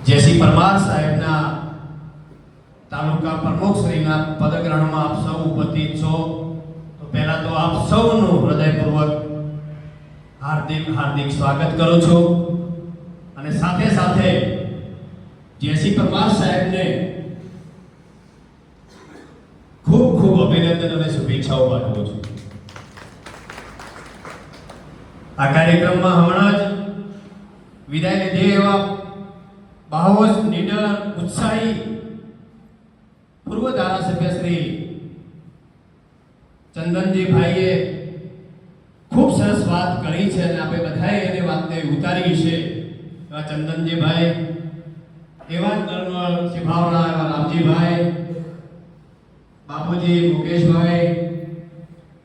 જેસી પરમાર સાહેબના તાલુકા પ્રમુખ શ્રીના પદગ્રહણમાં આપ સૌ ઉપસ્થિત છો. તો પહેલા તો આપ સૌનું હૃદયપૂર્વક હાર્દિક સ્વાગત કરું છું અને સાથે સાથે જેસી પરમાર સાહેબને ખૂબ અભિનંદન અને શુભેચ્છાઓ પાઠવું છું. આ કાર્યક્રમમાં હમણાં જ વિદાય લીધી એવા બહુ નિડર ઉત્સાહી પૂર્વ ધારાસભ્ય શ્રી ચંદનજી ભાઈએ ખૂબ સરસ વાત કરી છે અને આપણે બધાએ એને વાતને ઉતારી છે. એવા ચંદનજી ભાઈ, એવા નર્મળ સિભાવના, એવા રામજીભાઈ, બાપુજી, મુકેશભાઈ,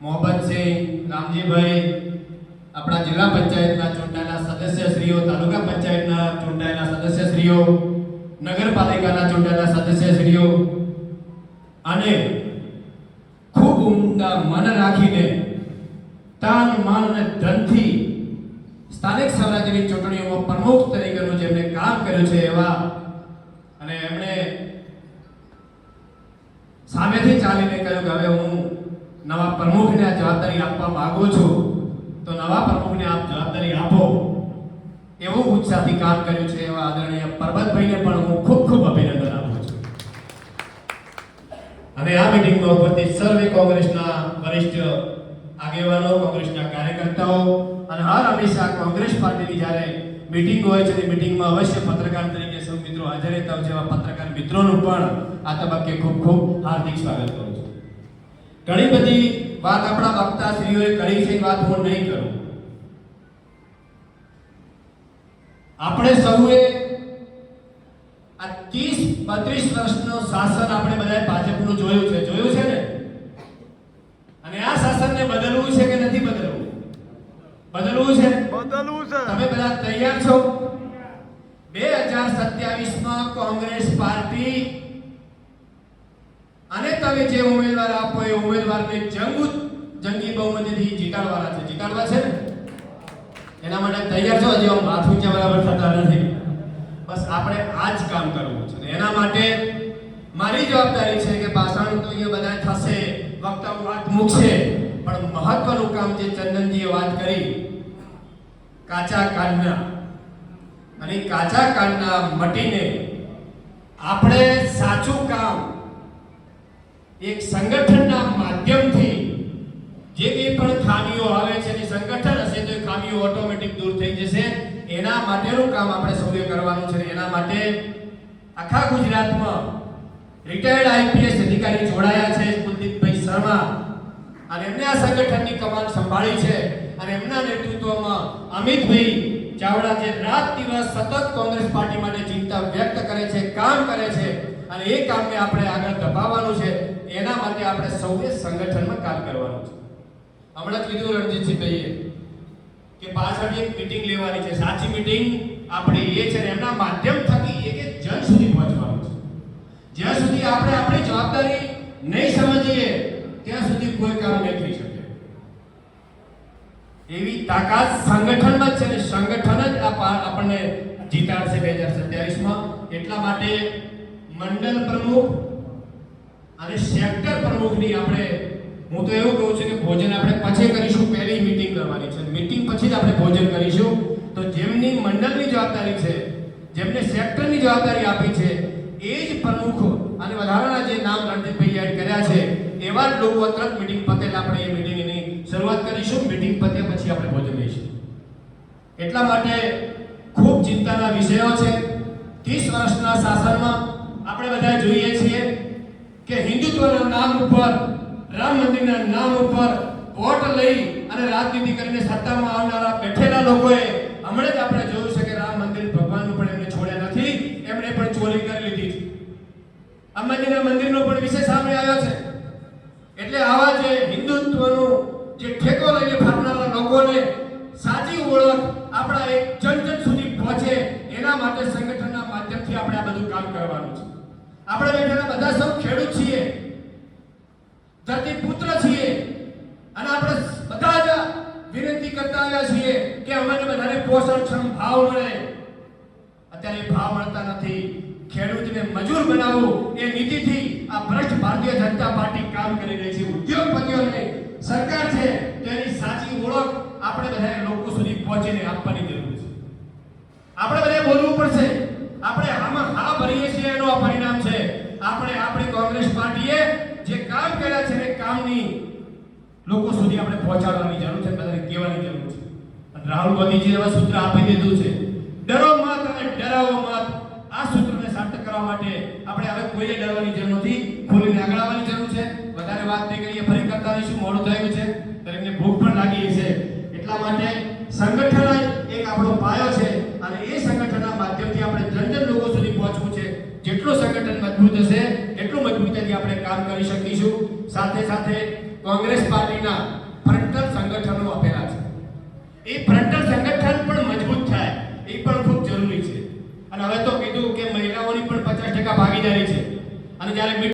મોહબ્બતસિંહ, રામજીભાઈ, આપણા જિલ્લા પંચાયતના ચૂંટાયેલા સદસ્યશ્રીઓ, તાલુકા પંચાયતના ચૂંટાયેલા સદસ્યશ્રીઓ, નગરપાલિકાના ચૂંટાયેલા સદસ્યશ્રીઓ અને ખૂબ ઉમદા મન રાખીને તન મન અને ધનથી સ્થાનિક સ્વરાજ્યની ચૂંટણીઓમાં પ્રમુખ તરીકેનું જેમણે કામ કર્યું છે એવા અને એમણે સામેથી ચાલીને કહ્યું કે હવે હું નવા પ્રમુખને આ જવાબદારી આપવા માંગુ છું, તો નવા પ્રમુખને આપ જવાબદારી આપો, એવું ઉત્સાહથી કામ કર્યું છે એવા આદરણીય પરબતભાઈને પણ હું ખૂબ અભિનંદન આપું છું. અને આ મીટિંગમાં ઉપસ્થિત સર્વે કોંગ્રેસના વરિષ્ઠ આગેવાનો, કોંગ્રેસના કાર્યકર્તાઓ અને હર હંમેશા કોંગ્રેસ પાર્ટીની જ્યારે મીટિંગ હોય છે તે મીટિંગમાં અવશ્ય પત્રકાર તરીકે સૌ મિત્રો હાજર રહેતા હોય છે એવા પત્રકાર મિત્રોનું પણ આ તબક્કે ખૂબ હાર્દિક સ્વાગત કરું છું. ઘણી બધી વાત આપણા વક્તાશ્રીઓએ કરી છે, વાત હું નહીં કરું. આપણે સૌએ આ 30-32 વર્ષનો શાસન આપણે બધાએ ભાજપનું જોયું છે ને? અને આ શાસનને બદલવું છે કે નથી બદલવું? બદલવું છે. તમે બધા તૈયાર છો? 2027માં કોંગ્રેસ પાર્ટી અને તમે જે ઉમેદવાર આપો એ ઉમેદવારને જંગી બહુમતીથી જીતાડવાના છે. જીતાડવા છે ને? એના માટે તૈયાર છો? હજી આમ હાથ ઊંચા બરાબર થતા નથી. બસ આપણે આ જ કામ કરવું છે. એના માટે મારી જવાબદારી છે કે ભાષણ તો અહીંયા બધા થશે, વક્તાઓ વાત મૂકશે, પણ મહત્વનું કામ જે ચંદનજીએ વાત કરી કાચા કાનના, અને કાચા કાનના મટીને આપણે સાચું કામ એક સંગઠનના માધ્યમથી જે કંઈ પણ ખામીઓ આવે છે એ સંગઠન હશે તો એ ખામીઓ ઓટોમેટિક દૂર થઈ જશે. એના માટેનું કામ આપણે સૌએ કરવાનું છે. એના માટે આખા ગુજરાતમાં રિટાયર્ડ આઈપીએસ અધિકારી જોડાયા છે, કુલદીપભાઈ શર્મા, અને એમને આ સંગઠનની કમાન સંભાળી છે. અને એમના નેતૃત્વમાં અમિતભાઈ ચાવડા જે રાત દિવસ સતત કોંગ્રેસ પાર્ટી માટે ચિંતા વ્યક્ત કરે છે, કામ કરે છે, અને એ કામને આપણે આગળ ધપાવવાનું છે. એના માટે આપણે સૌએ સંગઠનમાં કામ કરવાનું છે. હમણાં કીધું રણજીતસિંહભાઈએ કે પાછળ એક મીટિંગ લેવાની છે. સાચી મીટિંગ આપણે એ છે, એમના માધ્યમ થકી એક જન સુધી પહોંચવાનું છે. જ્યાં સુધી આપણે આપણી જવાબદારી નહીં સમજીએ ત્યાં સુધી કોઈ કામ નહીં થઈ શકે. એવી તાકાત સંગઠનમાં છે, ને સંગઠન જ આપણને જીતાડશે 2027માં. એટલા માટે મંડળ પ્રમુખ અને સેક્ટર પ્રમુખની આપણે, હું તો એવું કહું છું કે ભોજન આપણે પછી કરીશું. પહેલી મીટિંગ કરવાની છે, મીટિંગ પછી જ આપણે ભોજન કરીશું. તો જેમની મંડળની જવાબદારી છે, જેમને સેક્ટરની જવાબદારી આપી છે, એ જ પ્રમુખ અને વધારાના જે નામ રણજીતભાઈ એડ કર્યા છે એવા જ લોકો તરત મીટિંગ પતે આપણે એ મીટિંગની શરૂઆત કરીશું. મીટિંગ પતે પછી આપણે ભોજન લઈશું. એટલા માટે ખૂબ ચિંતાના વિષયો છે. 30 વર્ષના શાસનમાં આપણે બધા જોઈએ છીએ કે હિન્દુત્વના નામ ઉપર, રામ મંદિરના નામ ઉપર વોટ લઈ અને રાજનીતિ કરીને સત્તામાં આવનારા બેઠેલા લોકોએ હમણાં જ આપણે જોયું છે કે રામ મંદિર ભગવાનનું પણ એમને છોડ્યા નથી, એમણે પણ ચોરી કરી લીધી છે. અંબાજીના મંદિરનો પણ વિષય સામે આવ્યો છે. એટલે આવા જે હિન્દુત્વનો જે ઠેકો લઈને ફરનારા લોકોને સાચી ઓળખ આપણા એક જન સુધી પહોંચે એના માટે સંગઠનના માધ્યમથી આપણે આ બધું કામ કરવાનું છે. આપણે બેઠેલા બધા સૌ ખેડૂત છીએ, ધરતી પુત્ર છીએ, અને આપણે બધા જ વિનંતી કરતા આવ્યા છીએ કે અમને બધાને પોષણક્ષમ ભાવ મળે. અત્યારે ભાવ મળતા રહેતા નથી. ખેડૂતને મજૂર બનાવવું એ નીતિથી આ ભ્રષ્ટ ભારતીય જનતા પાર્ટી કામ કરી રહી છે. ઉદ્યોગપતિઓને સરકાર છે તેની સાચી ઓળખ આપણે બધાએ લોકો સુધી પહોંચીને આપવાની જરૂર છે. આપણે બધાએ બોલવું પડશે. આપણે આમાં હા ભરીએ છીએ એનું આ પરિણામ છે. આપણે આપણી કોંગ્રેસ પાર્ટીએ જે કામ કર્યા છે એ કામની લોકો સુધી આપણે પહોંચાડવાની જરૂર છે, બધાને કહેવાની જરૂર છે. અને રાહુલ ગાંધીજીએ હવે સૂત્ર આપી દીધું છે, ડરો મત અને ડરાવો મત. આ સૂત્રને સાર્થક કરવા માટે આપણે હવે કોઈને ડરવાની જરૂર નથી, ખોલીને આગળ આવવાની જરૂર છે. વધારે વાત નહીં કરીએ, ફરી કરતા રહીશું, મોડું થયું છે, દરેકને ભૂખ પણ લાગી છે. એટલા માટે સંગઠન જ એક આપણો પાયો છે અને એ સંગઠનના માધ્યમથી આપણે જન લોકો સુધી પહોંચવું છે. જેટલું સંગઠન મજબૂત હશે એટલું મજબૂતાઈથી આપણે કામ કરી શકીશું. સાથે સાથે કોંગ્રેસ પાર્ટીના ફ્રન્ટલ સંગઠનો આપેલા છે. એ ફ્રન્ટલ સંગઠન પણ મજબૂત થાય એ પણ ખૂબ જરૂરી છે. અને હવે તો કીધું કે મહિલાઓની પણ 50% ભાગીદારી છે. અને જ્યારે